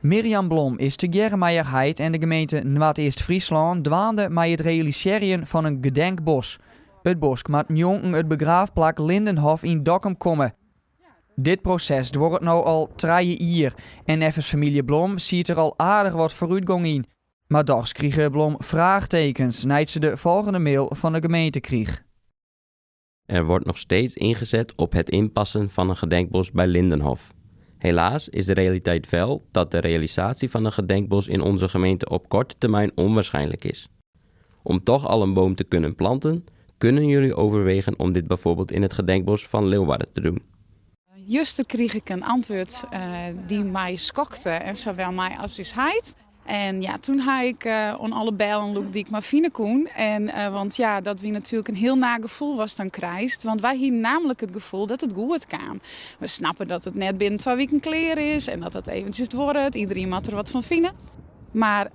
Mirjam Blom is te Germeijerheid en de gemeente Noord-East-Friesland dwaande met het realiseren van een gedenkbos. Het bos moet jongen het begraafplak Lindenhof in Dokkum komen. Dit proces wordt nou al 3 jaar en neffens familie Blom ziet er al aardig wat vooruitgang in. Maar toch kreeg Blom vraagtekens nadat ze de volgende mail van de gemeente kreeg. Er wordt nog steeds ingezet op het inpassen van een gedenkbos bij Lindenhof. Helaas is de realiteit wel dat de realisatie van een gedenkbos in onze gemeente op korte termijn onwaarschijnlijk is. Om toch al een boom te kunnen planten, kunnen jullie overwegen om dit bijvoorbeeld in het gedenkbos van Leeuwarden te doen. Juist kreeg ik een antwoord die mij schokte, en zowel mij als dus heid. En ja, toen had ik aan alle bellen die ik maar vinden kon. En want ja, dat wie natuurlijk een heel nagevoel was dan krijgt. Want wij hadden namelijk het gevoel dat het goed kwam. We snappen dat het net binnen 2 weken klaar is en dat het eventjes wordt. Iedereen moet er wat van vinden. Maar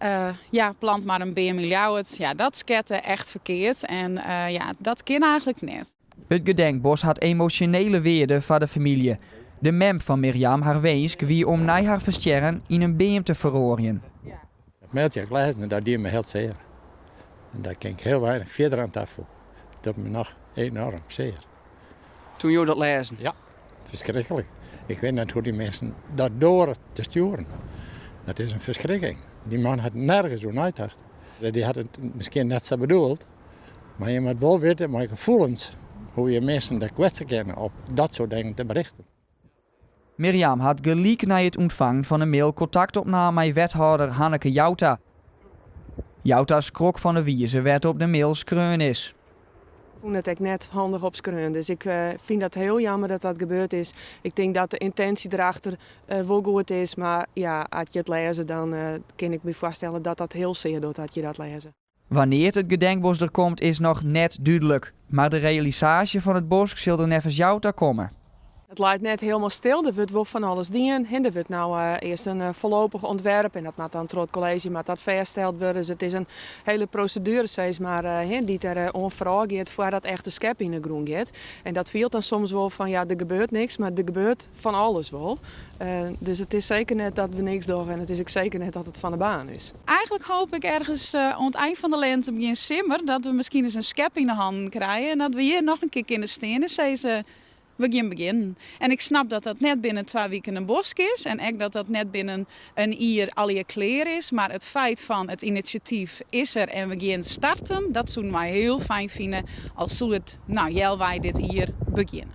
ja, plant maar een BMI-ljouwert, ja, dat skette echt verkeerd. En ja, dat kan eigenlijk net. Het gedenkbos had emotionele waarde voor de familie. De mem van Mirjam, haar wees, wie om na haar versterren in een beam te verrooien. Met je gelezen, dat deed me heel zeer. En daar kan ik heel weinig verder aan tafel. Dat me nog enorm zeer. Toen je dat lezen? Ja, verschrikkelijk. Ik weet niet hoe die mensen dat door te sturen. Dat is een verschrikking. Die man had nergens zo uitgedacht. Die had het misschien net zo bedoeld. Maar je moet wel weten, met gevoelens, hoe je mensen daar kwetsen kunnen op dat soort dingen te berichten. Mirjam had gelijk na het ontvangen van een mail contact opname met wethouder Hanneke Jouta. Jouta schrok van de wiezen werd op de mail skreun is. Ik vond het echt net handig op skreun, dus ik vind het heel jammer dat dat gebeurd is. Ik denk dat de intentie erachter wel goed is, maar ja, als je het lezen dan kan ik me voorstellen dat dat heel zeer doet dat je dat lezen. Wanneer het gedenkbos er komt is nog net duidelijk, maar de realisatie van het bos zal er neffens Jouta komen. Het lijkt net helemaal stil, er wordt wel van alles dienen. En er wordt nou eerst een voorlopig ontwerp en dat moet dan door het college maar dat vastgesteld worden. Dus het is een hele procedure steeds maar die er onvraag gaat voor dat echt de schep in de groen gaat. En dat viel dan soms wel van ja, er gebeurt niks, maar er gebeurt van alles wel. Dus het is zeker net dat we niks doen en het is ook zeker net dat het van de baan is. Eigenlijk hoop ik ergens aan het eind van de lente begin simmer dat we misschien eens een schep in de handen krijgen. En dat we hier nog een keer in de stenen steeds beginnen. En ik snap dat dat net binnen 2 weken een bosk is. En ook dat dat net binnen een jaar al je klaar is. Maar het feit van het initiatief is er en we gaan starten. Dat zouden wij heel fijn vinden als het nou wij dit hier beginnen.